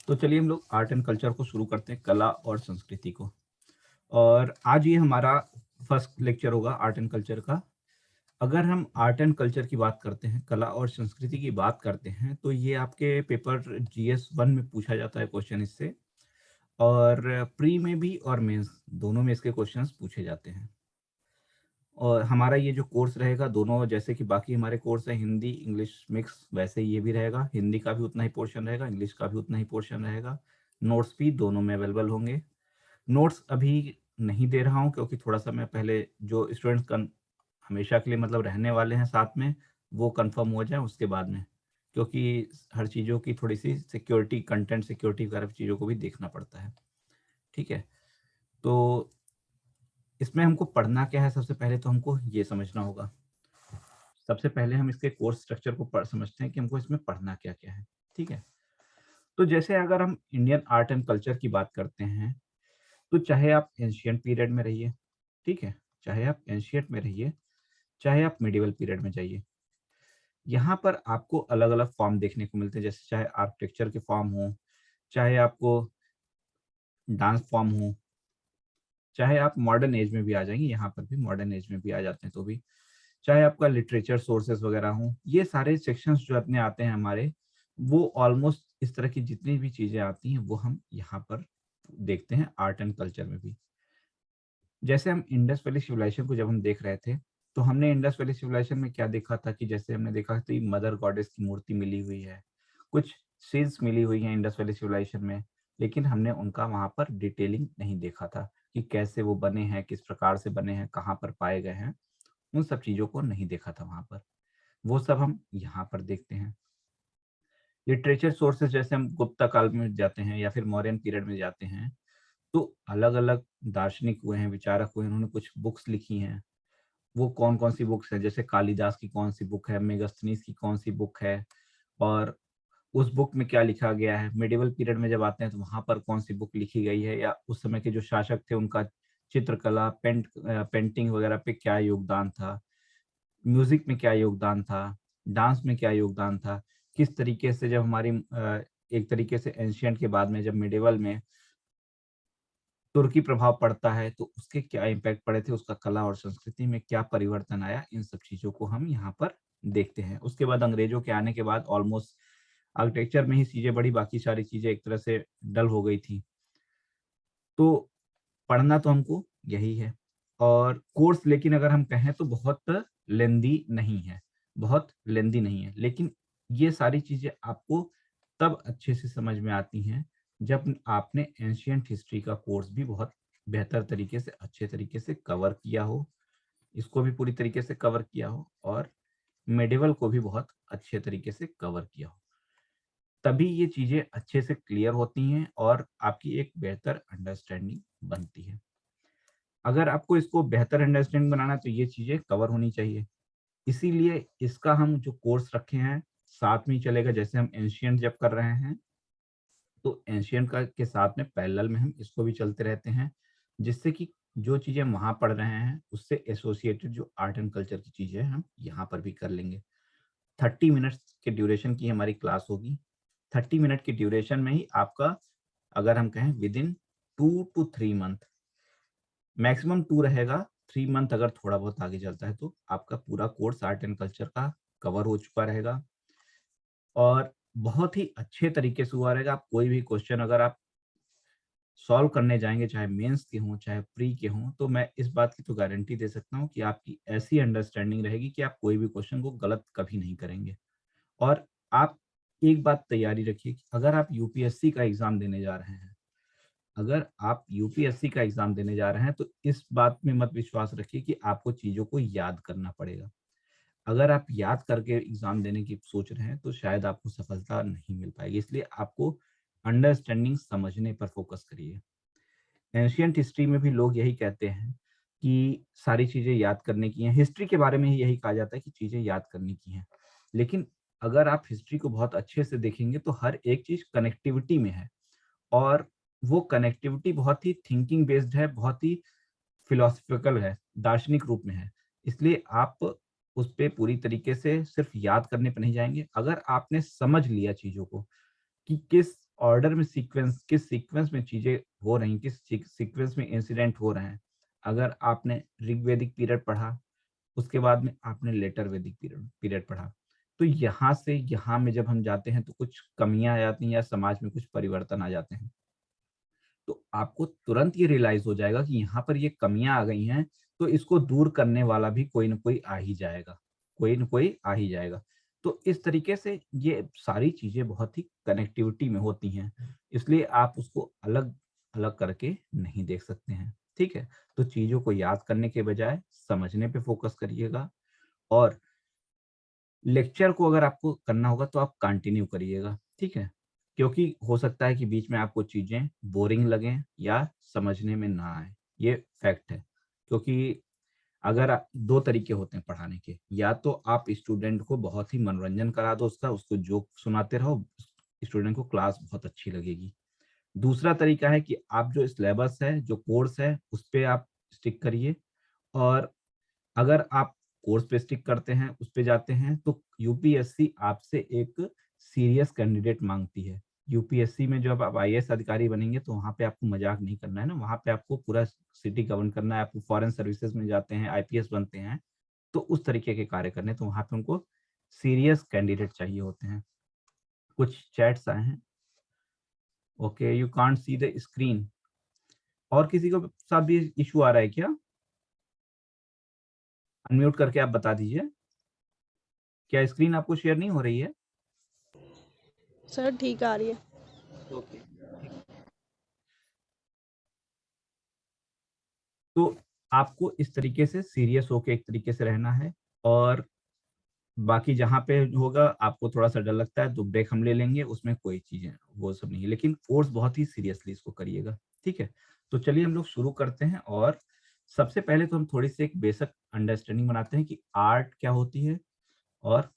तो चलिए हम लोग आर्ट एंड कल्चर को शुरू करते हैं, कला और संस्कृति को। और आज ये हमारा फर्स्ट लेक्चर होगा आर्ट एंड कल्चर का। अगर हम आर्ट एंड कल्चर की बात करते हैं, कला और संस्कृति की बात करते हैं, तो ये आपके पेपर जीएस 1 में पूछा जाता है क्वेश्चन इससे। और प्री में भी और मेंस दोनों में इसके क्वेश्चंस पूछे जाते हैं। और हमारा ये जो कोर्स रहेगा, दोनों जैसे कि बाकी हमारे कोर्स है हिंदी इंग्लिश मिक्स, वैसे ही ये भी रहेगा। हिंदी का भी उतना ही पोर्शन रहेगा, इंग्लिश का भी उतना ही पोर्शन रहेगा। नोट्स भी दोनों में अवेलेबल होंगे। नोट्स अभी नहीं दे रहा हूँ क्योंकि थोड़ा-सा मैं पहले जो स्टूडेंट्स कन हमेशा के लिए मतलब रहने वाले हैं साथ में, वो कन्फर्म हो जाएँ उसके बाद में। क्योंकि हर चीज़ों की थोड़ी-सी सिक्योरिटी, कंटेंट सिक्योरिटी वगैरह चीज़ों को भी देखना पड़ता है। ठीक है? तो इसमें हमको पढ़ना क्या है, सबसे पहले तो हमको ये समझना होगा। सबसे पहले हम इसके कोर्स स्ट्रक्चर को पढ़ समझते हैं कि हमको इसमें पढ़ना क्या-क्या है। ठीक है? तो जैसे अगर हम इंडियन आर्ट एंड कल्चर की बात करते हैं, तो चाहे आप एंशिएंट पीरियड में रहिए, ठीक है? चाहे आप एंशिएंट में रहिए, चाहे आप मिडीवल पीरियड में जाइए। यहाँ पर आपको अलग-अलग फॉर्म देखने को मिलते हैं, जैसे चाहे आर्किटेक्चर के फॉर्म हों, चाहे आपको डांस फॉर्म हो, चाहे आप मॉडर्न एज में भी आ जाएँगे, यहाँ पर भी मॉडर्न एज में भी आ जाते हैं तो भी। चाहे आपका लिटरेचर सोर्सेज़ वगैरह हों, ये सारे सेक्शंस जो अपने आते हैं हमारे, वो ऑलमोस्ट इस तरह की जितनी भी चीज़ें आती हैं, वो हम यहाँ पर देखते हैं आर्ट एंड कल्चर में भी। जैसे हम इंडस वैली सिविलाइजेशन को जब हम देख रहे थे, तो हमने इंडस वैली सिविलाइजेशन में क्या देखा था कि जैसे हमने देखा कि मदर गॉडेस की मूर्ति मिली हुई है, कुछ सील्स मिली हुई हैं इंडस वैली सिविलाइजेशन में, लेकिन हमने उनका वहाँ पर डिटेलिंग नहीं देखा था कि कैसे वो बने हैं, किस प्रकार से बने हैं, कहाँ पर पाए गए हैं, उन सब चीज़ों को नहीं देखा था वहाँ पर। वो सब हम यहाँ पर देखते हैं। लिटरेचर सोर्सेज़ जैसे हम गुप्ता काल में जाते हैं या फिर मौर्यन पीरियड में जाते हैं, तो अलग-अलग दार्शनिक हुए हैं, विचारक हुए हैं, उन्होंने कुछ बुक्स लिखी हैं। वो कौन-कौन सी बुक्स हैं, जैसे कालिदास की कौन-सी बुक है, मेगास्थनीज़ की कौन-सी बुक है और उस बुक में क्या लिखा गया है। मिडीवल पीरियड में जब आते हैं तो वहाँ पर कौन-सी बुक लिखी गई है या उस समय के जो शासक थे उनका चित्रकला, पेंटिंग वगैरह पे क्या योगदान था, म्यूज़िक में क्या योगदान था, डांस में क्या योगदान था, किस तरीके से जब हमारी एक तरीके से एंशिएंट के बाद में जब मिडीवल में तुर्की प्रभाव पड़ता है, तो उसके क्या इम्पैक्ट पड़े थे, उसका कला और संस्कृति में क्या परिवर्तन आया, इन सब चीज़ों को हम यहाँ पर देखते हैं। उसके बाद अंग्रेज़ों के आने के बाद ऑलमोस्ट आर्किटेक्चर में ही चीज़ें बढ़ी, बाकी सारी चीज़ें एक तरह से डल हो गई थी। तो पढ़ना तो हमको यही है और कोर्स लेकिन अगर हम कहें तो बहुत लेंदी नहीं है, बहुत लेंदी नहीं है। लेकिन ये सारी चीज़ें आपको तब अच्छे से समझ में आती हैं, जब आपने एंशिएंट हिस्ट्री का कोर्स भी बहुत बेहतर तरीके से, अच्छे तरीके से कवर किया हो, इसको भी पूरी तरीके से कवर किया हो और मेडिवल को भी बहुत अच्छे तरीके से कवर किया हो। तभी ये चीज़ें अच्छे से क्लियर होती हैं और आपकी एक बेहतर अंडरस्टैंडिंग बनती है। अगर आपको इसको बेहतर अंडरस्टैंडिंग बनाना है तो ये चीज़ें कवर होनी चाहिए। इसीलिए इसका हम जो कोर्स रखे हैं, साथ में ही चलेगा। जैसे हम एंशिएंट जब कर रहे हैं, तो एंशिएंट का के साथ में पैरेलल में हम इसको भी चलते रहते हैं, जिससे कि जो चीज़ें हम वहाँ पढ़ रहे हैं, उससे एसोसिएटेड जो आर्ट एंड कल्चर की चीज़ें हैं, हम यहाँ पर भी कर लेंगे। 30 मिनट्स के ड्यूरेशन की हमारी क्लास होगी। 30 मिनट की ड्यूरेशन में ही आपका, अगर हम कहें विदिन 2 टू 3 मंथ, मैक्सिमम 2 रहेगा, 3 मंथ अगर थोड़ा बहुत आगे चलता है तो आपका पूरा कोर्स आर्ट एंड कल्चर का कवर हो चुका रहेगा और बहुत ही अच्छे तरीके से हुआ रहेगा। आप कोई भी क्वेश्चन अगर आप सॉल्व करने जाएँगे, चाहे मेंस के हों, चाहे प्री के हों, तो मैं इस बात की तो गारंटी दे सकता हूँ कि आपकी ऐसी अंडरस्टैंडिंग रहेगी कि आप कोई भी क्वेश्चन को गलत कभी नहीं करेंगे। और आप एक बात तैयारी रखिए कि अगर आप यूपीएससी का एग्ज़ाम देने जा रहे हैं, अगर आप यूपीएससी का एग्ज़ाम देने जा रहे हैं, तो इस बात में मत विश्वास रखिए कि आपको चीज़ों को याद करना पड़ेगा। अगर आप याद करके एग्ज़ाम देने की सोच रहे हैं, तो शायद आपको सफलता नहीं मिल पाएगी। इसलिए आपको अंडरस्टैंडिंग समझने पर फ़ोकस करिए। एंशिएंट हिस्ट्री में भी लोग यही कहते हैं कि सारी चीज़ें याद करने की हैं। हिस्ट्री के बारे में ही यही कहा जाता है कि चीज़ें याद करने की हैं। लेकिन अगर आप हिस्ट्री को बहुत अच्छे से देखेंगे, तो हर एक चीज़ कनेक्टिविटी में है और वो कनेक्टिविटी बहुत ही थिंकिंग बेस्ड है, बहुत ही फिलॉसफिकल है, दार्शनिक रूप में है। इसलिए आप उस पे पूरी तरीके से सिर्फ़ याद करने पे नहीं जाएँगे। अगर आपने समझ लिया चीज़ों को कि किस ऑर्डर में सीक्वेंस, किस सीक्वेंस में चीजें हो रही, किस सीक्वेंस में इंसिडेंट हो रहे हैं। अगर आपने ऋग्वेदिक पीरियड पढ़ा, उसके बाद में आपने लेटर वैदिक पीरियड पढ़ा, तो यहाँ से यहाँ में जब हम जाते हैं तो कुछ कमियां आ जाती हैं या समाज में कुछ परिवर्तन आ जाते हैं, तो आपको तुरंत ये रियलाइज हो जाएगा कि यहाँ पर ये कमियां आ गई हैं, तो इसको दूर करने वाला भी कोई ना कोई आ ही जाएगा, कोई ना कोई आ ही जाएगा। तो इस तरीके से ये सारी चीजें बहुत ही कनेक्टिविटी में होती हैं, इसलिए आप उसको अलग अलग करके नहीं देख सकते हैं। ठीक है, तो चीजों को याद करने के बजाय समझने पे फोकस करिएगा, और लेक्चर को अगर आपको करना होगा तो आप कंटिन्यू करिएगा। ठीक है, क्योंकि हो सकता है कि बीच में आपको चीजें बोरिंग लगें या समझने में ना आए, ये फैक्ट है। क्योंकि अगर दो तरीके होते हैं पढ़ाने के, या तो आप स्टूडेंट को बहुत ही मनोरंजन करा दो, उसको जोक सुनाते रहो, स्टूडेंट को क्लास बहुत अच्छी लगेगी। दूसरा तरीका है कि आप जो सिलेबस है, जो कोर्स है, उस पे आप स्टिक करिए, और अगर आप कोर्स पे स्टिक करते हैं, उस पे जाते हैं, तो यूपीएससी आपसे एक सीरियस कैंडिडेट मांगती है। यूपीएससी में जब आप आईएएस अधिकारी बनेंगे तो वहां पे आपको मजाक नहीं करना है ना, वहां पे आपको पूरा सिटी गवर्न करना है। आप फॉरेन सर्विसेज में जाते हैं, आईपीएस बनते हैं, तो उस तरीके के कार्य करने, तो वहां पे उनको सीरियस कैंडिडेट चाहिए होते हैं। कुछ चैट्स आए हैं। Okay, you can't see the screen. और किसी को साथ भी इशू आ रहा है क्या? अनम्यूट करके आप बता दीजिए, क्या स्क्रीन आपको शेयर नहीं हो रही है? सर ठीक आ रही है। ओके, ठीक। तो आपको इस तरीके से सीरियस होके एक तरीके से रहना है, और बाकी जहाँ पे होगा आपको थोड़ा सा डर लगता है तो ब्रेक हम ले लेंगे, उसमें कोई चीजें वो सब नहीं है, लेकिन कोर्स बहुत ही सीरियसली इसको करिएगा। ठीक है, तो चलिए हम लोग शुरू करते हैं। और सबसे पहले तो हम थोड़ी सी एक बेसिक अंडरस्टैंडिंग बनाते हैं कि आर्ट क्या होती है और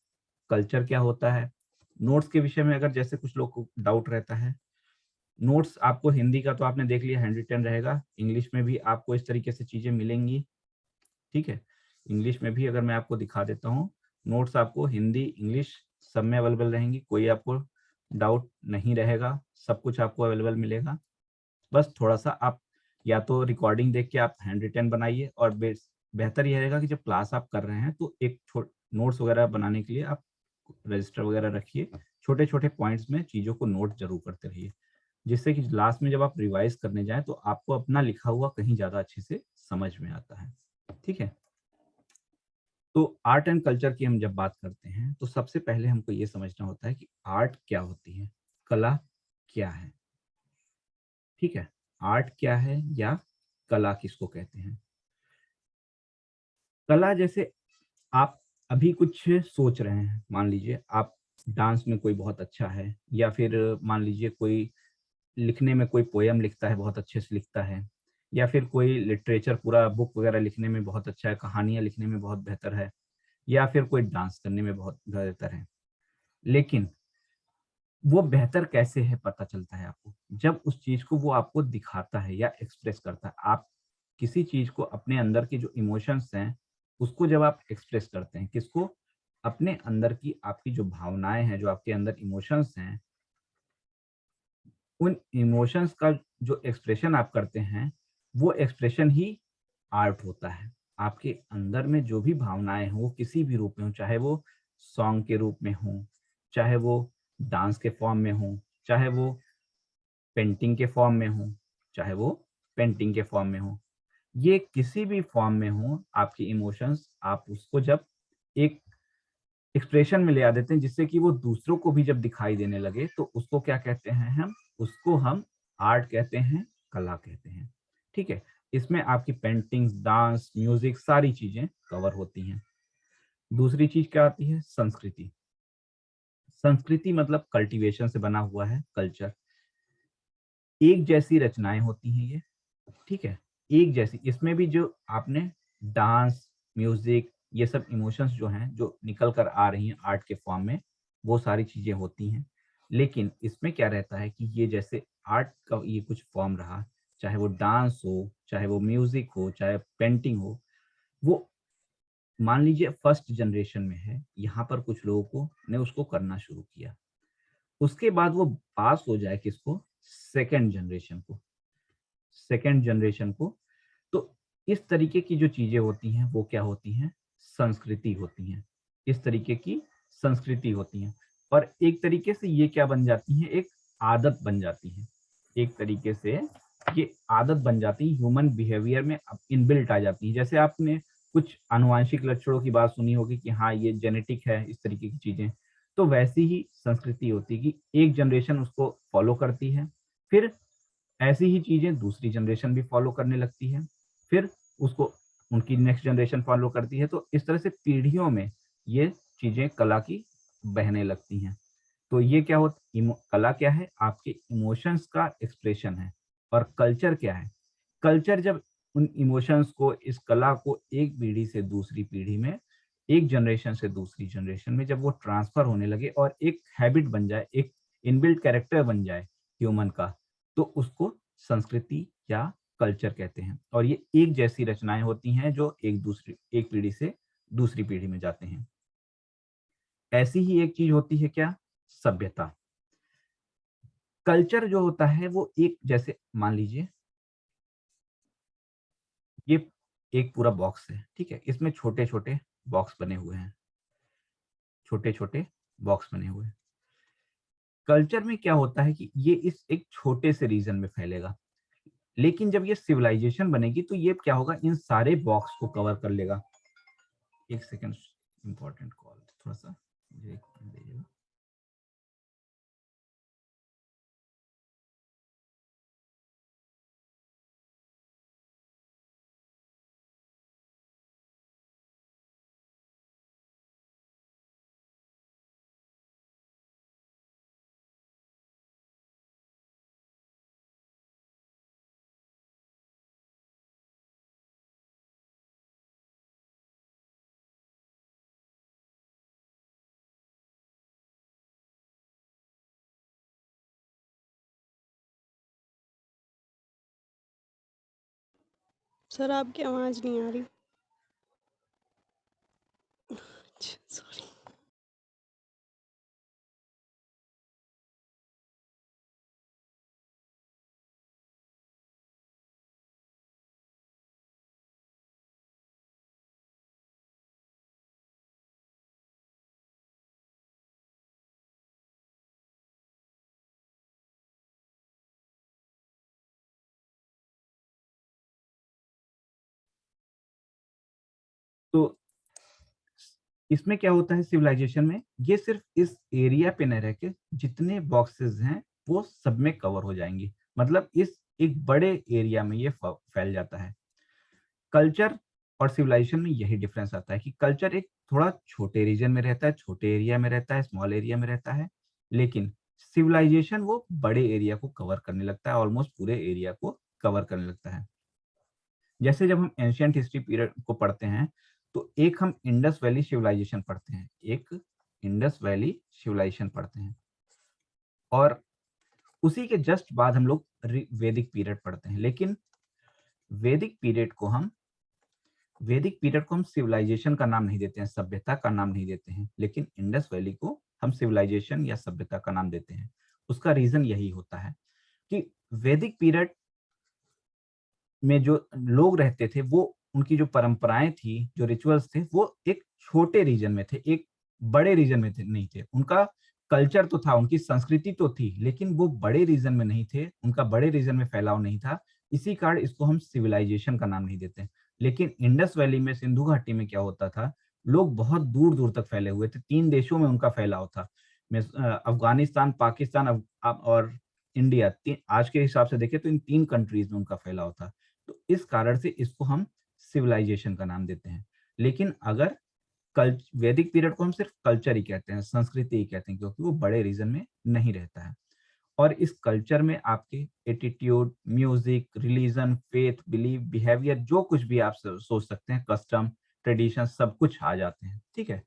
कल्चर क्या होता है। नोट्स के विषय में अगर जैसे कुछ लोग को डाउट रहता है, नोट्स आपको हिंदी का तो आपने देख लिया, हैंड रिटन रहेगा। इंग्लिश में भी आपको इस तरीके से चीजें मिलेंगी। ठीक है, इंग्लिश में भी अगर मैं आपको दिखा देता हूँ, नोट्स आपको हिंदी इंग्लिश सब में अवेलेबल रहेंगी, कोई आपको डाउट नहीं रहेगा, सब कुछ आपको अवेलेबल मिलेगा। बस थोड़ा सा आप या तो रिकॉर्डिंग देख के आप हैंड रिटन बनाइए, और बेहतर यह रहेगा कि जब क्लास आप कर रहे हैं तो एक नोट्स वगैरह बनाने के लिए आप रजिस्टर वगैरह रखिए, छोटे छोटे पॉइंट्स में चीजों को नोट जरूर करते रहिए, जिससे कि लास्ट में जब आप रिवाइज करने जाएं तो आपको अपना लिखा हुआ कहीं ज्यादा अच्छे से समझ में आता है। ठीक है, तो आर्ट एंड कल्चर की हम जब बात करते हैं तो सबसे पहले हमको ये समझना होता है कि आर्ट क्या होती है, कला क्या है। ठीक है, आर्ट क्या है या कला किसको कहते हैं। कला, जैसे आप अभी कुछ सोच रहे हैं, मान लीजिए आप डांस में कोई बहुत अच्छा है, या फिर मान लीजिए कोई लिखने में कोई पोयम लिखता है, बहुत अच्छे से लिखता है, या फिर कोई लिटरेचर पूरा बुक वगैरह लिखने में बहुत अच्छा है, कहानियां लिखने में बहुत बेहतर है, या फिर कोई डांस करने में बहुत बेहतर है। लेकिन वो बेहतर कैसे है पता चलता है आपको जब उस चीज को वो आपको दिखाता है या एक्सप्रेस करता है। आप किसी चीज को, अपने अंदर के जो इमोशंस हैं उसको जब आप एक्सप्रेस करते हैं, किसको, अपने अंदर की आपकी जो भावनाएं हैं, जो आपके अंदर इमोशंस हैं, उन इमोशंस का जो एक्सप्रेशन आप करते हैं, वो एक्सप्रेशन ही आर्ट होता है। आपके अंदर में जो भी भावनाएं हो, वो किसी भी रूप में हो, चाहे वो सॉन्ग के रूप में हो, चाहे वो डांस के फॉर्म में हो, चाहे वो पेंटिंग के फॉर्म में हो, चाहे वो पेंटिंग के फॉर्म में हो, ये किसी भी फॉर्म में हो, आपके इमोशंस आप उसको जब एक एक्सप्रेशन में ले आ देते हैं, जिससे कि वो दूसरों को भी जब दिखाई देने लगे, तो उसको क्या कहते हैं हम, उसको हम आर्ट कहते हैं, कला कहते हैं। ठीक है, इसमें आपकी पेंटिंग, डांस, म्यूजिक, सारी चीजें कवर होती हैं। दूसरी चीज क्या आती है, संस्कृति। संस्कृति मतलब कल्टीवेशन से बना हुआ है कल्चर। एक जैसी रचनाएं होती हैं ये। ठीक है, एक जैसी, इसमें भी जो आपने डांस, म्यूजिक, ये सब इमोशंस जो हैं, जो निकल कर आ रही हैं आर्ट के फॉर्म में, वो सारी चीजें होती हैं। लेकिन इसमें क्या रहता है कि ये जैसे आर्ट का ये कुछ फॉर्म रहा, चाहे वो डांस हो, चाहे वो म्यूजिक हो, चाहे पेंटिंग हो, वो मान लीजिए फर्स्ट जनरेशन में है, यहाँ पर कुछ लोगों को ने उसको करना शुरू किया। उसके बाद वो पास हो जाए किसको, सेकेंड जनरेशन को, सेकेंड जनरेशन को। तो इस तरीके की जो चीजें होती हैं वो क्या होती हैं, संस्कृति होती हैं, इस तरीके की संस्कृति होती हैं। और एक तरीके से ये क्या बन जाती है, एक आदत बन जाती है, एक तरीके से ये आदत बन जाती है, ह्यूमन बिहेवियर में इनबिल्ट आ जाती है। जैसे आपने कुछ आनुवांशिक लक्षणों की बात सुनी होगी कि हाँ ये जेनेटिक है, इस तरीके की चीजें, तो वैसी ही संस्कृति होती है कि एक जनरेशन उसको फॉलो करती है, फिर ऐसी ही चीजें दूसरी जनरेशन भी फॉलो करने लगती है, फिर उसको उनकी नेक्स्ट जनरेशन फॉलो करती है। तो इस तरह से पीढ़ियों में ये चीजें कला की बहने लगती हैं। तो ये क्या होता, कला क्या है, आपके इमोशंस का एक्सप्रेशन है। और कल्चर क्या है, कल्चर जब उन इमोशंस को, इस कला को एक पीढ़ी से दूसरी पीढ़ी में, एक जनरेशन से दूसरी जनरेशन में जब वो ट्रांसफर होने लगे और एक हैबिट बन जाए, एक इनबिल्ट कैरेक्टर बन जाए ह्यूमन का, तो उसको संस्कृति या कल्चर कहते हैं। और ये एक जैसी रचनाएं होती हैं जो एक पीढ़ी से दूसरी पीढ़ी में जाते हैं। ऐसी ही एक चीज होती है क्या, सभ्यता। कल्चर जो होता है वो एक जैसे, मान लीजिए ये एक पूरा बॉक्स है, ठीक है, इसमें छोटे छोटे बॉक्स बने हुए हैं, छोटे छोटे बॉक्स बने हुए हैं। कल्चर में क्या होता है कि ये इस एक छोटे से रीजन में फैलेगा, लेकिन जब ये सिविलाइजेशन बनेगी तो ये क्या होगा, इन सारे बॉक्स को कवर कर लेगा। एक सेकेंड, इंपॉर्टेंट कॉल, थोड़ा सा मुझे एक मिनट दीजिएगा। सर आपकी आवाज़ नहीं आ रही। अच्छा, सॉरी। तो इसमें क्या होता है सिविलाइजेशन में, ये सिर्फ इस एरिया पे न रह के जितने बॉक्सेस हैं वो सब में कवर हो जाएंगी, मतलब इस एक बड़े एरिया में ये फैल जाता है। कल्चर और सिविलाइजेशन में यही डिफरेंस आता है कि कल्चर एक थोड़ा छोटे रीजन में रहता है, छोटे एरिया में रहता है, स्मॉल एरिया में रहता है, लेकिन सिविलाइजेशन वो बड़े एरिया को कवर करने लगता है, ऑलमोस्ट पूरे एरिया को कवर करने लगता है। जैसे जब हम एंशियंट हिस्ट्री पीरियड को पढ़ते हैं तो एक हम इंडस वैली सिविलाइजेशन पढ़ते हैं, एक इंडस वैली सिविलाइजेशन पढ़ते हैं, और उसी के जस्ट बाद हम लोग वैदिक पीरियड पढ़ते हैं। लेकिन वैदिक पीरियड को हम वैदिक पीरियड को हम सिविलाइजेशन का नाम नहीं देते हैं, सभ्यता का नाम नहीं देते हैं, लेकिन इंडस वैली को हम सिविलाइजेशन या सभ्यता का नाम देते हैं। उसका रीजन यही होता है कि वैदिक पीरियड में जो लोग रहते थे वो, उनकी जो परंपराएं थी, जो रिचुअल्स थे, वो एक छोटे रीजन में थे, एक बड़े रीजन में थे नहीं थे। उनका कल्चर तो था, उनकी संस्कृति तो थी, लेकिन वो बड़े रीजन में नहीं थे, उनका बड़े रीजन में फैलाव नहीं था। इसी कारण इसको हम सिविलाइजेशन का नाम नहीं देते। लेकिन इंडस वैली में, सिंधु घाटी में क्या होता था, लोग बहुत दूर दूर तक फैले हुए थे, 3 देशों में उनका फैलाव था। अफगानिस्तान, पाकिस्तान और इंडिया, आज के हिसाब से देखें तो इन 3 कंट्रीज में उनका फैलाव था। तो इस कारण से इसको हम सिविलाइजेशन का नाम देते हैं। लेकिन अगर कल वैदिक पीरियड को हम सिर्फ कल्चर ही कहते हैं, संस्कृति ही कहते हैं, क्योंकि वो बड़े रीजन में नहीं रहता है। और इस कल्चर में आपके attitude, music, religion, faith, belief, behaviour, जो कुछ भी आप सोच सकते हैं, कस्टम, ट्रेडिशन, सब कुछ आ जाते हैं, ठीक है।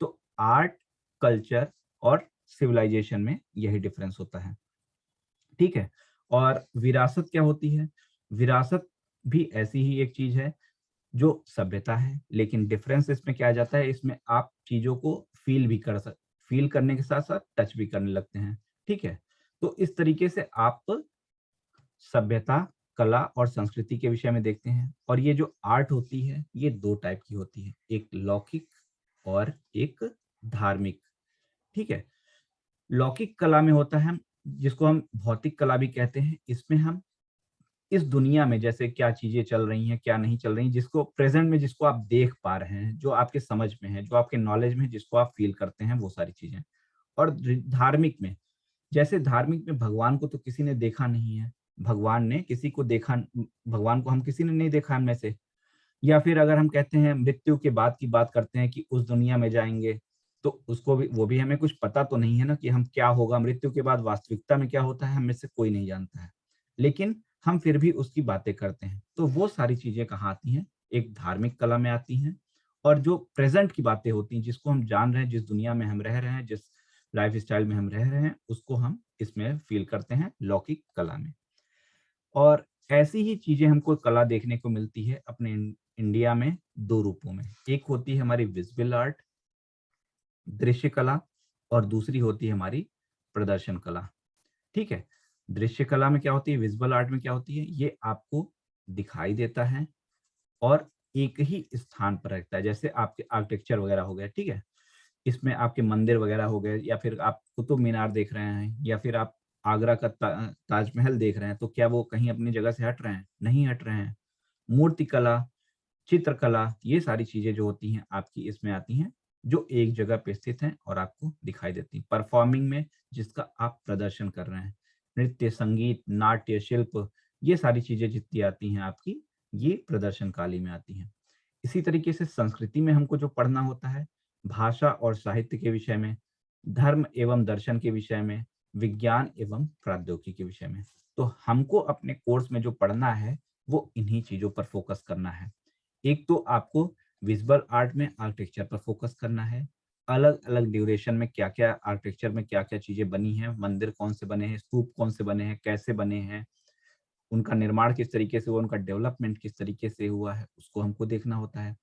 तो आर्ट, कल्चर और सिविलाइजेशन में यही डिफरेंस होता है, ठीक है। और विरासत क्या होती है, विरासत भी ऐसी ही एक चीज है जो सभ्यता है, लेकिन डिफरेंस इसमें क्या आ जाता है, इसमें आप चीजों को फील करने के साथ साथ टच भी करने लगते हैं। ठीक है। तो इस तरीके से आप सभ्यता, कला और संस्कृति के विषय में देखते हैं। और ये जो आर्ट होती है, ये 2 टाइप की होती है, एक लौकिक और एक धार्मिक, ठीक है। लौकिक कला में होता है जिसको हम भौतिक कला भी कहते हैं। इसमें हम इस दुनिया में जैसे क्या चीज़ें चल रही हैं, क्या नहीं चल रही हैं, जिसको प्रेज़ेंट में जिसको आप देख पा रहे हैं, जो आपके समझ में है, जो आपके नॉलेज में है, जिसको आप फ़ील करते हैं, वो सारी चीज़ें। और धार्मिक में, जैसे धार्मिक में भगवान को तो किसी ने देखा नहीं है, भगवान ने किसी को देखा, भगवान को हम किसी ने नहीं देखा हम में से। या फिर अगर हम कहते हैं मृत्यु के बाद की बात करते हैं कि उस दुनिया में जाएँगे, तो उसको भी, वो भी हमें कुछ पता तो नहीं है ना कि हम क्या होगा मृत्यु के बाद, वास्तविकता में क्या होता है, हम में से कोई नहीं जानता है। लेकिन हम फिर भी उसकी बातें करते हैं। तो वो सारी चीज़ें कहाँ आती हैं? एक धार्मिक कला में आती हैं। और जो प्रेज़ेंट की बातें होती हैं, जिसको हम जान रहे हैं, जिस दुनिया में हम रह रहे हैं, जिस लाइफ़स्टाइल में हम रह रहे हैं, उसको हम इसमें फ़ील करते हैं लौकिक कला में। और ऐसी ही चीज़ें हमको कला देखने को मिलती है अपने इंडिया में 2 रूपों में। एक होती है हमारी विज़ुअल आर्ट, दृश्य कला, और दूसरी होती है हमारी प्रदर्शन कला, ठीक है? दृश्य कला में क्या होती है, विज़ुअल आर्ट में क्या होती है, ये आपको दिखाई देता है और एक ही स्थान पर रहता है। जैसे आपके आर्किटेक्चर वगैरह हो गया, ठीक है? इसमें आपके मंदिर वगैरह हो गए, या फिर आप कुतुब मीनार देख रहे हैं, या फिर आप आगरा का ताजमहल देख रहे हैं, तो क्या वो कहीं अपनी जगह से हट रहे हैं? नहीं हट रहे हैं। मूर्तिकला, चित्रकला, ये सारी चीज़ें जो होती हैं आपकी इसमें आती हैं, जो एक जगह पे स्थित हैं और आपको दिखाई देती हैं। परफ़ॉर्मिंग में जिसका आप प्रदर्शन कर रहे हैं। नृत्य, संगीत, नाट्य, शिल्प, ये सारी चीज़ें जितनी आती हैं आपकी, ये प्रदर्शनकाली में आती हैं। इसी तरीके से संस्कृति में हमको जो पढ़ना होता है, भाषा और साहित्य के विषय में, धर्म एवं दर्शन के विषय में, विज्ञान एवं प्रौद्योगिकी के विषय में। तो हमको अपने कोर्स में जो पढ़ना है, वो इन्हीं चीज़ों पर फ़ोकस करना है। एक तो आपको विज़ुअल आर्ट में आर्किटेक्चर पर फ़ोकस करना है। अलग-अलग ड्यूरेशन में क्या-क्या आर्किटेक्चर में क्या-क्या चीज़ें बनी हैं, मंदिर कौन से बने हैं, स्तूप कौन से बने हैं, कैसे बने हैं, उनका निर्माण किस तरीके से हुआ, उनका डेवलपमेंट किस तरीके से हुआ है, उसको हमको देखना होता है।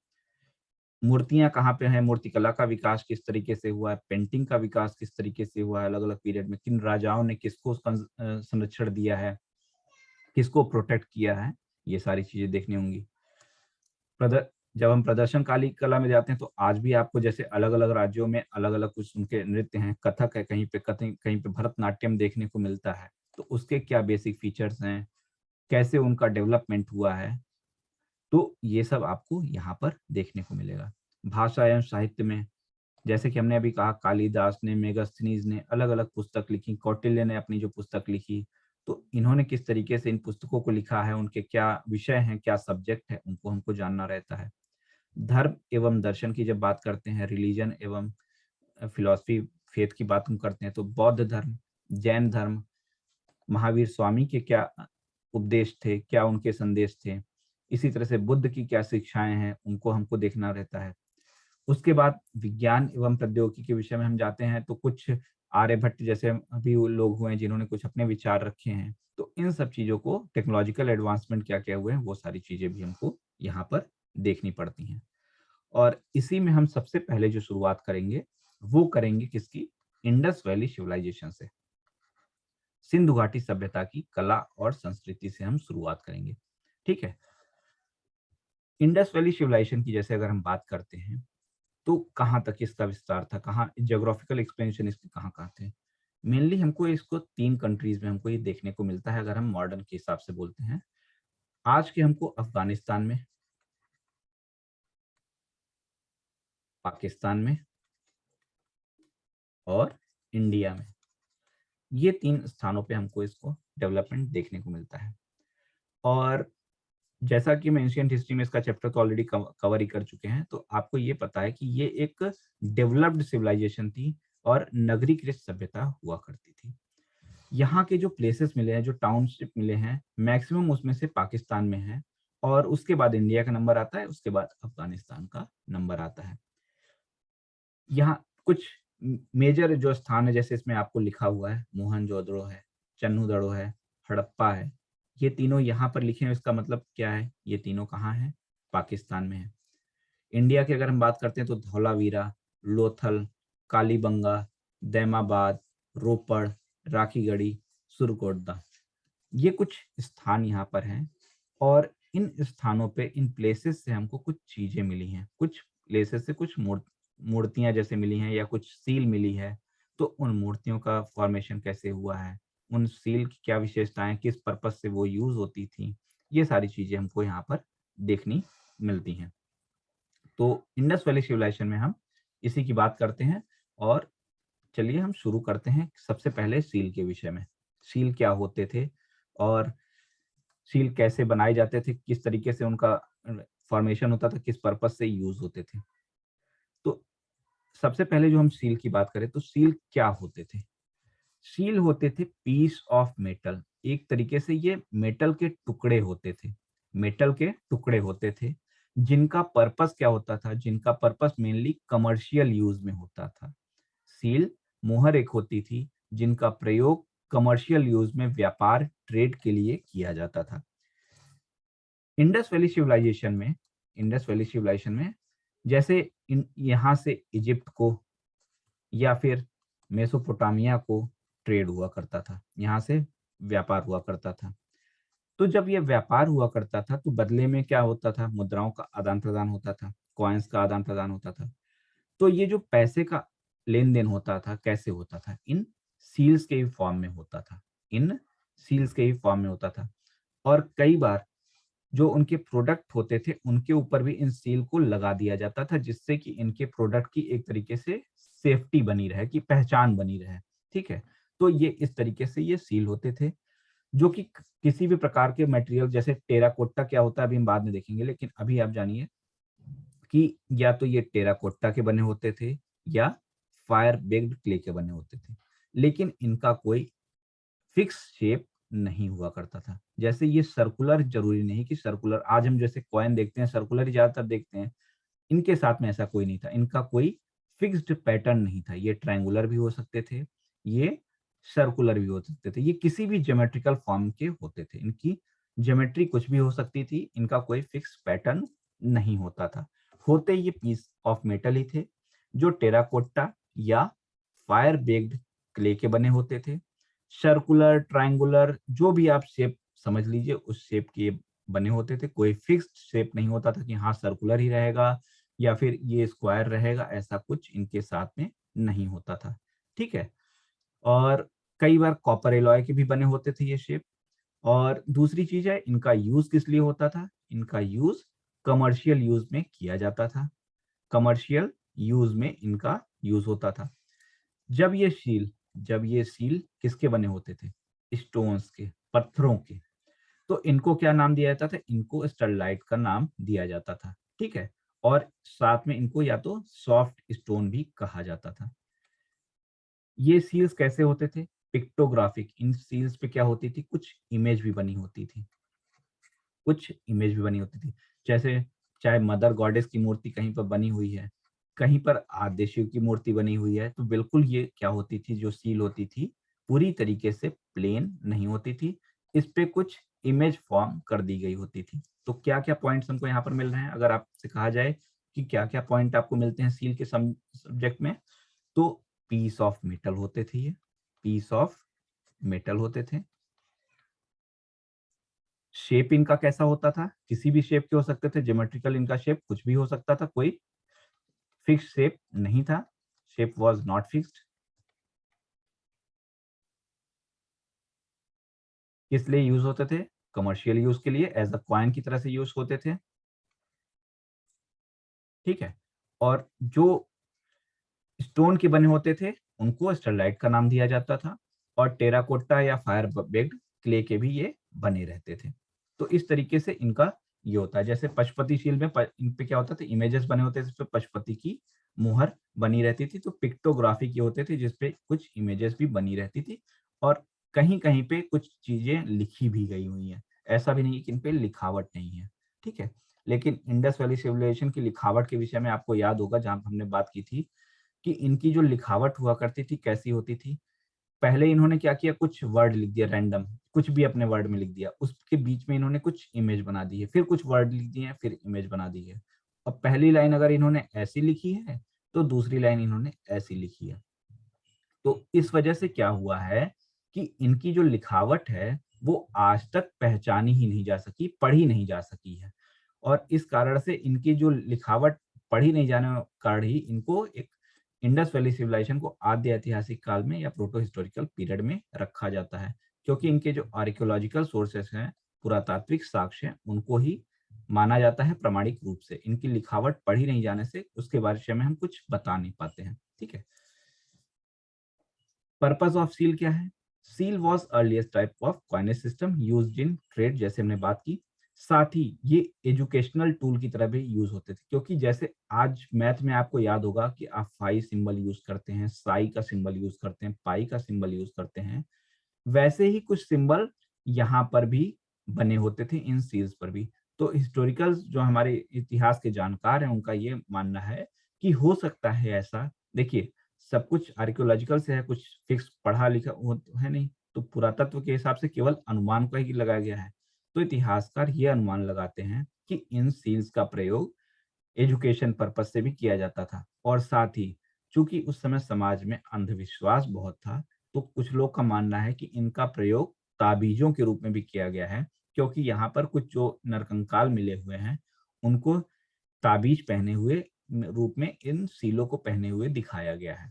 मूर्तियाँ कहाँ पे हैं, मूर्तिकला का विकास किस तरीके से हुआ है, पेंटिंग का विकास किस तरीके से हुआ है अलग-अलग पीरियड में, किन राजाओं ने किसको संरक्षण दिया है, किसको प्रोटेक्ट किया है, ये सारी चीज़ें देखनी होंगी। प्रद जब हम प्रदर्शनकाली कला में जाते हैं, तो आज भी आपको जैसे अलग-अलग राज्यों में अलग-अलग कुछ उनके नृत्य हैं, कथक है, कहीं पे भरतनाट्यम देखने को मिलता है। तो उसके क्या बेसिक फीचर्स हैं, कैसे उनका डेवलपमेंट हुआ है, तो ये सब आपको यहाँ पर देखने को मिलेगा। भाषा एवं साहित्य में, जैसे कि हमने अभी कहा, कालिदास ने, मेगास्थनीज़ ने अलग-अलग पुस्तक लिखी, कौटिल्य ने अपनी जो पुस्तक लिखी, तो इन्होंने किस तरीके से इन पुस्तकों को लिखा है, उनके क्या विषय हैं, क्या सब्जेक्ट है, उनको हमको जानना रहता है। धर्म एवं दर्शन की जब बात करते हैं, रिलीजन एवं फिलॉसफी, फेथ की बात हम करते हैं, तो बौद्ध धर्म, जैन धर्म, महावीर स्वामी के क्या उपदेश थे, क्या उनके संदेश थे। इसी तरह से बुद्ध की क्या शिक्षाएँ हैं, उनको हमको देखना रहता है। उसके बाद विज्ञान एवं प्रौद्योगिकी के विषय में हम जाते हैं, तो कुछ आर्यभट्ट जैसे अभी वो लोग हुए हैं जिन्होंने कुछ अपने विचार रखे हैं। तो इन सब चीज़ों को, टेक्नोलॉजिकल एडवांसमेंट क्या-क्या हुए हैं, वो सारी चीज़ें भी हमको यहाँ पर देखनी पड़ती हैं। और इसी में हम सबसे पहले जो शुरुआत करेंगे, वो करेंगे किसकी? इंडस वैली सिविलाइजेशन से। सिंधु घाटी सभ्यता की कला और संस्कृति से हम शुरुआत करेंगे। ठीक है? इंडस वैली सिविलाइजेशन की जैसे अगर हम बात करते हैं, तो कहाँ तक इसका विस्तार था? कहाँ ज्योग्राफिकल एक्सपेंशन इसके कहाँ-कहाँ थे? मेनली हमको इसको 3 कंट्रीज़ में हमको ये देखने को मिलता है अगर हम मॉडर्न के हिसाब से बोलते हैं। आज के हमको अफ़गानिस्तान में, पाकिस्तान में और इंडिया में, ये 3 स्थानों पे हमको इसको डेवलपमेंट देखने को मिलता है। और जैसा कि मैं एंशिएंट हिस्ट्री में इसका चैप्टर तो ऑलरेडी कवर ही कर चुके हैं, तो आपको ये पता है कि ये एक डेवलप्ड सिविलाइजेशन थी और नगरीकृत सभ्यता हुआ करती थी। यहाँ के जो प्लेसेस मिले हैं, जो टाउनशिप मिले हैं, मैक्सिमम उसमें से पाकिस्तान में है, और उसके बाद इंडिया का नंबर आता है, उसके बाद अफ़गानिस्तान का नंबर आता है। यहाँ कुछ मेजर जो स्थान है, जैसे इसमें आपको लिखा हुआ है, मोहनजोदड़ो है, चन्नूदड़ो है, हड़प्पा है, ये तीनों यहाँ पर लिखे हैं, इसका मतलब क्या है? ये तीनों कहाँ हैं? पाकिस्तान में हैं। इंडिया की अगर हम बात करते हैं, तो धौलावीरा, लोथल, कालीबंगा, दैमाबाद, रोपड़, राखीगढ़ी, सुरकोटदा, ये कुछ स्थान यहाँ पर हैं और इन स्थानों पे, इन प्लेसेस से हमको कुछ चीजें मिली हैं, कुछ प्लेसेस से कुछ मूर्तियां जैसे मिली हैं या कुछ सील मिली है। तो उन मूर्तियों का फॉर्मेशन कैसे हुआ है, उन सील की क्या विशेषताएं, किस पर्पस से वो यूज होती थी, ये सारी चीजें हमको यहाँ पर देखनी मिलती हैं। तो इंडस वैली सिविलाइजेशन में हम इसी की बात करते हैं और चलिए हम शुरू करते हैं सबसे पहले सील के विषय में। सील क्या होते थे और सील कैसे बनाए जाते थे, किस तरीके से उनका फॉर्मेशन होता था, किस पर्पस से यूज होते थे। तो सबसे पहले जो हम सील की बात करें तो सील क्या होते थे। सील होते थे पीस ऑफ मेटल, एक तरीके से ये मेटल के टुकड़े होते थे, मेटल के टुकड़े होते थे जिनका पर्पस क्या होता था, जिनका पर्पस मेनली कमर्शियल यूज में होता था। सील मोहर एक होती थी जिनका प्रयोग कमर्शियल यूज में, व्यापार, ट्रेड के लिए किया जाता था। इंडस वैली सिविलाइजेशन में जैसे यहाँ से इजिप्ट को या फिर मेसोपोटामिया को ट्रेड हुआ करता था, यहाँ से व्यापार हुआ करता था। तो जब ये व्यापार हुआ करता था तो बदले में क्या होता था, मुद्राओं का आदान प्रदान होता था, कॉइन्स का आदान प्रदान होता था। तो ये जो पैसे का लेन देन होता था कैसे होता था, इन सील्स के ही फॉर्म में होता था, इन सील्स के ही फॉर्म में होता था। और कई बार जो उनके प्रोडक्ट होते थे उनके ऊपर भी इन सील को लगा दिया जाता था, जिससे कि इनके प्रोडक्ट की एक तरीके से सेफ्टी बनी रहे, कि पहचान बनी रहे। ठीक है, तो ये इस तरीके से ये सील होते थे जो कि किसी भी प्रकार के मटेरियल, जैसे टेराकोटा क्या होता है अभी हम बाद में देखेंगे, लेकिन अभी आप जानिए कि या तो ये टेराकोटा के बने होते थे या फायर बेक्ड क्ले के बने होते थे, लेकिन इनका कोई फिक्स शेप नहीं हुआ करता था। जैसे ये सर्कुलर, जरूरी नहीं कि सर्कुलर, आज हम जैसे कॉइन देखते हैं सर्कुलर ही ज्यादातर देखते हैं, इनके साथ में ऐसा कोई नहीं था, इनका कोई फिक्स्ड पैटर्न नहीं था। ये ट्रायंगुलर भी हो सकते थे, ये सर्कुलर भी हो सकते थे, ये किसी भी ज्योमेट्रिकल फॉर्म के होते थे, इनकी ज्योमेट्री कुछ भी हो सकती थी, इनका कोई फिक्स पैटर्न नहीं होता था। होते ये पीस ऑफ मेटल ही थे जो टेराकोटा या फायर बेक्ड क्ले के बने होते थे। सर्कुलर, ट्रायंगुलर, जो भी आप शेप समझ लीजिए उस शेप के बने होते थे। कोई फिक्स्ड शेप नहीं होता था कि हाँ सर्कुलर ही रहेगा या फिर ये स्क्वायर रहेगा, ऐसा कुछ इनके साथ में नहीं होता था। ठीक है, और कई बार कॉपर एलॉय के भी बने होते थे ये शेप। और दूसरी चीज है, इनका यूज किस लिए होता था, इनका यूज कमर्शियल यूज में किया जाता था, कमर्शियल यूज में इनका यूज होता था। जब ये सील जब ये सील किसके बने होते थे, स्टोन्स के, पत्थरों के, तो इनको क्या नाम दिया जाता था, इनको स्टरलाइट का नाम दिया जाता था। ठीक है, और साथ में इनको या तो सॉफ्ट स्टोन भी कहा जाता था। ये सील्स कैसे होते थे, पिक्टोग्राफिक, इन सील्स पे क्या होती थी, कुछ इमेज भी बनी होती थी, कुछ इमेज भी बनी होती थी। जैसे चाहे मदर गॉडेस की मूर्ति कहीं पर बनी हुई है, कहीं पर आद्य शिव की मूर्ति बनी हुई है, तो बिल्कुल ये क्या होती थी, जो सील होती थी पूरी तरीके से प्लेन नहीं होती थी, इस पे कुछ इमेज फॉर्म कर दी गई होती थी। तो क्या क्या पॉइंट्स हमको यहाँ पर मिल रहे हैं, अगर आपसे कहा जाए कि क्या क्या पॉइंट आपको मिलते हैं सील के सब्जेक्ट में, तो पीस ऑफ मेटल होते थे, ये पीस ऑफ मेटल होते थे। शेप इनका कैसा होता था, किसी भी शेप के हो सकते थे, ज्योमेट्रिकल इनका शेप कुछ भी हो सकता था, कोई फिक्स शेप नहीं था, शेप वाज नॉट फिक्स्ड। किस लिए यूज होते थे, कमर्शियल यूज के लिए, एज अ कॉइन की तरह से यूज होते थे। ठीक है, और जो स्टोन के बने होते थे उनको स्टरलाइट का नाम दिया जाता था, और टेराकोटा या फायर बेक्ड क्ले के भी ये बने रहते थे। तो इस तरीके से इनका ये होता है। जैसे पशुपति शील में इन पे क्या होता था, इमेजेस बने होते थे, जिसपे पशुपति की मुहर बनी रहती थी। तो पिक्टोग्राफी के होते थे जिसपे कुछ इमेजेस भी बनी रहती थी, और कहीं कहीं पे कुछ चीजें लिखी भी गई हुई हैं। ऐसा भी नहीं है कि इन पे लिखावट नहीं है। ठीक है, लेकिन इंडस वैली सिविलाइजेशन की लिखावट के विषय में आपको याद होगा, जहां हमने बात की थी कि इनकी जो लिखावट हुआ करती थी कैसी होती थी। पहले इन्होंने क्या किया, कुछ वर्ड लिख दिया रैंडम, कुछ भी अपने वर्ड में लिख दिया, उसके बीच में इन्होंने कुछ इमेज बना दी है, फिर कुछ वर्ड लिख दिए हैं, फिर इमेज बना दी है। अब पहली लाइन अगर इन्होंने ऐसी लिखी है तो दूसरी लाइन इन्होंने ऐसी लिखी है। तो इस वजह से क्या हुआ है कि इनकी जो लिखावट है वो आज तक पहचानी ही नहीं जा सकी, पढ़ी नहीं जा सकी है। और इस कारण से इनकी जो लिखावट पढ़ी नहीं जाने के कारण ही इनको एक इंडस वैली सिविलाइजेशन को आद्य ऐतिहासिक काल में या प्रोटो हिस्टोरिकल पीरियड में रखा जाता है, क्योंकि इनके जो आर्कियोलॉजिकल सोर्सेस हैं, पुरातात्विक साक्ष्य हैं, उनको ही माना जाता है प्रमाणिक रूप से। इनकी लिखावट पढ़ी नहीं जाने से उसके बारे में हम कुछ बता नहीं पाते हैं। ठीक है। पर्पस ऑफ सील क्या है? Seal was earliest type of coinage system used in trade, जैसे हमने बात की। साथ ही ये एजुकेशनल टूल की तरह भी यूज होते थे, क्योंकि जैसे आज मैथ में आपको याद होगा कि आप फाई सिंबल यूज करते हैं, साई का सिंबल यूज करते हैं, पाई का सिंबल यूज करते हैं, वैसे ही कुछ सिंबल यहाँ पर भी बने होते थे, इन सील्स पर भी। तो हिस्टोरिकल जो हमारे इतिहास के जानकार हैं, उनका ये मानना है कि हो सकता है ऐसा। देखिए, सब कुछ आर्कियोलॉजिकल से है, कुछ फिक्स पढ़ा लिखा वो तो है नहीं, तो पुरातत्व के हिसाब से केवल अनुमान को ही लगाया गया है। तो इतिहासकार ये अनुमान लगाते हैं कि इन सील्स का प्रयोग एजुकेशन पर्पज से भी किया जाता था, और साथ ही चूंकि उस समय समाज में अंधविश्वास बहुत था, तो कुछ लोग का मानना है कि इनका प्रयोग ताबीजों के रूप में भी किया गया है, क्योंकि यहाँ पर कुछ जो नरकंकाल मिले हुए हैं, उनको ताबीज पहने हुए रूप में इन सीलों को पहने हुए दिखाया गया है।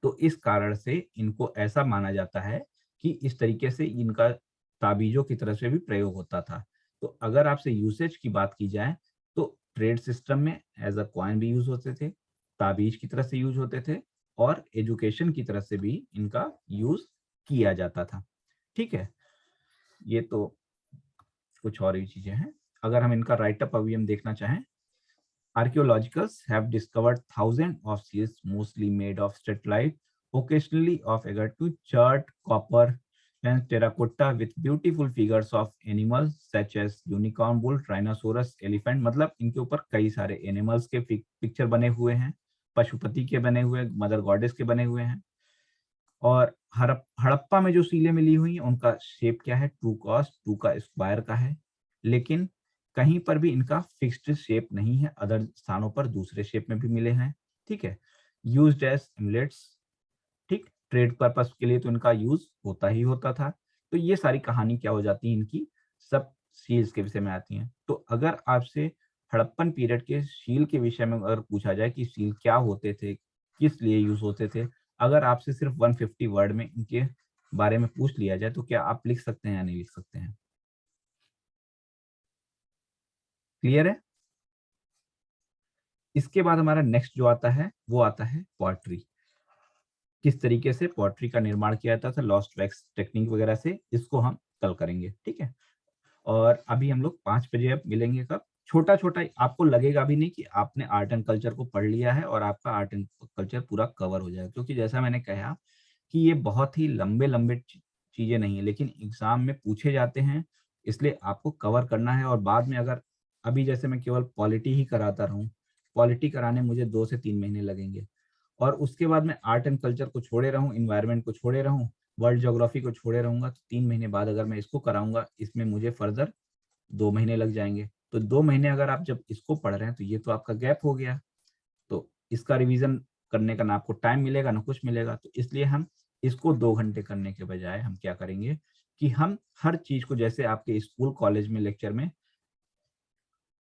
तो इस कारण से इनको ऐसा माना जाता है कि इस तरीके से इनका ताबीजों की तरफ से भी प्रयोग होता था। तो अगर आपसे यूसेज की बात की जाए, तो ट्रेड सिस्टम में एज अ कॉइन भी यूज होते थे, ताबीज की तरह से यूज होते थे, और एजुकेशन की तरफ से भी इनका यूज किया जाता था। ठीक है। ये तो कुछ और भी चीजें हैं। अगर हम इनका राइटअप अभी हम देखना चाहें, archaeologists have discovered thousands of seals, mostly made of stratigraphy, occasionally of agate to charred copper and terracotta with beautiful figures of animals such as unicorn, bull, rhinoceros, elephant। मतलब इनके ऊपर कई सारे एनिमल्स के पिक्चर बने हुए हैं, पशुपति के बने हुए, मदर गॉडेस के बने हुए हैं। और हड़प्पा में जो सीलें मिली हुई हैं, उनका शेप क्या है? टू कॉस, टू का स्क्वायर का है, लेकिन कहीं पर भी इनका फिक्स्ड शेप नहीं है, अदर स्थानों पर दूसरे शेप में भी मिले हैं। ठीक है। Used as emulates. ठीक, ट्रेड पर्पस के लिए तो इनका यूज होता ही होता था। तो ये सारी कहानी क्या हो जाती है इनकी, सब सील्स के विषय में आती हैं। तो अगर आपसे हड़प्पन पीरियड के सील के विषय में अगर पूछा जाए कि सील क्या होते थे, किस लिए यूज होते थे, अगर आपसे सिर्फ 150 वर्ड में इनके बारे में पूछ लिया जाए, तो क्या आप लिख सकते हैं या नहीं लिख सकते हैं? क्लियर है? इसके बाद हमारा नेक्स्ट जो आता है वो आता है पॉटरी। किस तरीके से पॉटरी का निर्माण किया जाता था लॉस्ट वैक्स टेक्निक वगैरह से, इसको हम कल करेंगे। ठीक है। और अभी हम लोग 5 बजे अब मिलेंगे। कब? छोटा छोटा, आपको लगेगा भी नहीं कि आपने आर्ट एंड कल्चर को पढ़ लिया है और आपका आर्ट एंड कल्चर पूरा कवर हो जाएगा, क्योंकि जैसा मैंने कहा कि ये बहुत ही लंबे लंबे चीजें नहीं है, लेकिन एग्जाम में पूछे जाते हैं, इसलिए आपको कवर करना है। और बाद में अगर अभी जैसे मैं केवल पॉलिटी ही कराता रहूं, पॉलिटी कराने मुझे 2 से 3 महीने लगेंगे, और उसके बाद मैं आर्ट एंड कल्चर को छोड़े रहूं, इन्वायरमेंट को छोड़े रहूं, वर्ल्ड ज्योग्राफी को छोड़े रहूंगा, तो 3 महीने बाद अगर मैं इसको कराऊंगा, इसमें मुझे फर्दर 2 महीने लग जाएंगे। तो 2 महीने अगर आप जब इसको पढ़ रहे हैं, तो ये तो आपका गैप हो गया। तो इसका रिवीजन करने का ना आपको टाइम मिलेगा ना कुछ मिलेगा। तो इसलिए हम इसको 2 घंटे करने के बजाय हम क्या करेंगे कि हम हर चीज को, जैसे आपके स्कूल कॉलेज में लेक्चर में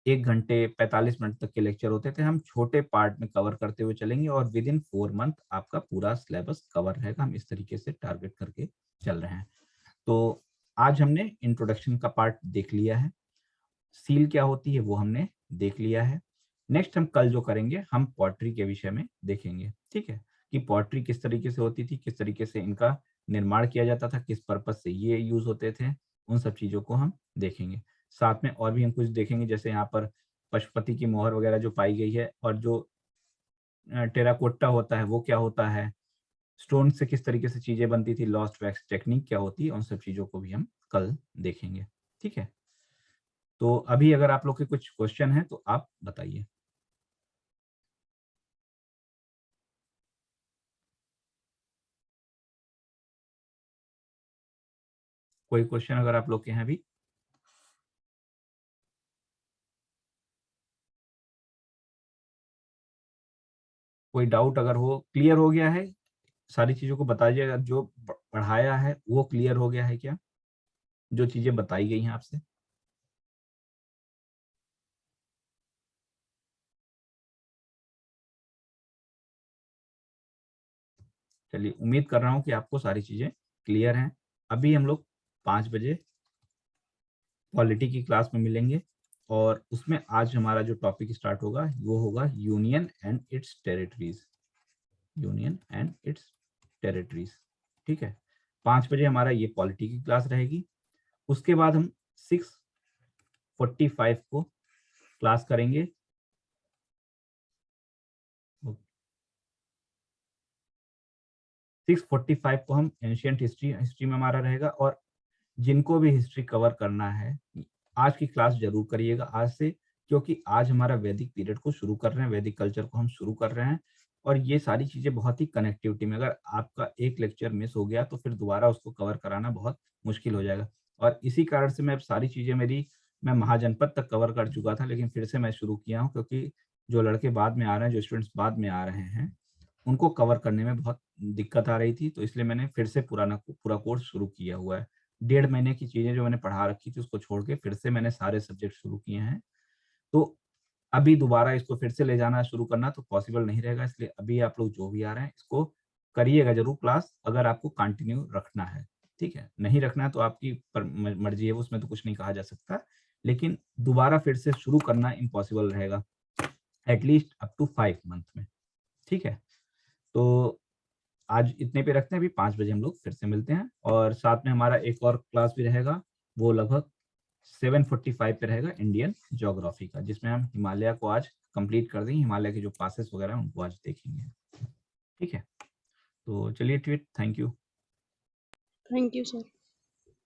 1 घंटे 45 मिनट तक के लेक्चर होते थे, हम छोटे पार्ट में कवर करते हुए चलेंगे, और विद इन 4 मंथ आपका पूरा सिलेबस कवर रहेगा। हम इस तरीके से टारगेट करके चल रहे हैं। तो आज हमने इंट्रोडक्शन का पार्ट देख लिया है, सील क्या होती है वो हमने देख लिया है। नेक्स्ट हम कल जो करेंगे, हम पॉटरी के विषय में देखेंगे। ठीक है, कि पॉटरी किस तरीके से होती थी, किस तरीके से इनका निर्माण किया जाता था, किस पर्पज से ये यूज होते थे, उन सब चीजों को हम देखेंगे। साथ में और भी हम कुछ देखेंगे, जैसे यहाँ पर पशुपति की मोहर वगैरह जो पाई गई है, और जो टेराकोटा होता है वो क्या होता है, स्टोन से किस तरीके से चीजें बनती थी, लॉस्ट वैक्स टेक्निक क्या होती है, उन सब चीजों को भी हम कल देखेंगे। ठीक है। तो अभी अगर आप लोग के कुछ क्वेश्चन है तो आप बताइए। कोई क्वेश्चन अगर आप लोग के हैं अभी? कोई डाउट अगर हो, क्लियर हो गया है? सारी चीज़ों को बताइएगा, जो पढ़ाया है वो क्लियर हो गया है क्या? जो चीज़ें बताई गई हैं आपसे? चलिए, उम्मीद कर रहा हूँ कि आपको सारी चीज़ें क्लियर हैं। अभी हम लोग 5 बजे पॉलिटी की क्लास में मिलेंगे और उसमें आज हमारा जो टॉपिक स्टार्ट होगा वो होगा union and it's territories. Union and it's territories, ठीक है। 5 बजे हमारा ये पॉलिटी की क्लास रहेगी। उसके बाद हम 6:45 को क्लास करेंगे। 6:45 को हम एंशियंट हिस्ट्री हिस्ट्री में हमारा रहेगा। और जिनको भी हिस्ट्री कवर करना है, आज की क्लास जरूर करिएगा आज से, क्योंकि आज हमारा वैदिक पीरियड को शुरू कर रहे हैं, वैदिक कल्चर को हम शुरू कर रहे हैं। और ये सारी चीजें बहुत ही कनेक्टिविटी में, अगर आपका एक लेक्चर मिस हो गया तो फिर दोबारा उसको कवर कराना बहुत मुश्किल हो जाएगा। और इसी कारण से मैं अब सारी चीजें मैं महाजनपद तक कवर कर चुका था, लेकिन फिर से मैं शुरू किया हूँ, क्योंकि जो लड़के बाद में आ रहे हैं, जो स्टूडेंट्स बाद में आ रहे हैं, उनको कवर करने में बहुत दिक्कत आ रही थी। तो इसलिए मैंने फिर से पूरा कोर्स शुरू किया हुआ है। 1.5 महीने की चीजें जो मैंने पढ़ा रखी थी उसको छोड़ के फिर से मैंने सारे सब्जेक्ट शुरू किए हैं। तो अभी दोबारा इसको फिर से ले जाना शुरू करना तो पॉसिबल नहीं रहेगा, इसलिए अभी आप लोग जो भी आ रहे हैं इसको करिएगा जरूर क्लास, अगर आपको कंटिन्यू रखना है। ठीक है, नहीं रखना है तो आपकी मर्जी है, उसमें तो कुछ नहीं कहा जा सकता। लेकिन दोबारा फिर से शुरू करना इम्पॉसिबल रहेगा, एटलीस्ट अप टू 5 मंथ में। ठीक है, तो आज इतने पे रखते हैं। अभी 5 बजे हम लोग फिर से मिलते हैं और साथ में हमारा एक और क्लास भी रहेगा, वो लगभग 7:45 पे रहेगा, इंडियन ज्योग्राफी का, जिसमें हम हिमालय को आज कंप्लीट कर देंगे। हिमालय के जो पासेस वगैरह हैं उनको आज देखेंगे। ठीक है, तो चलिए, ठीक, thank you. Thank you sir.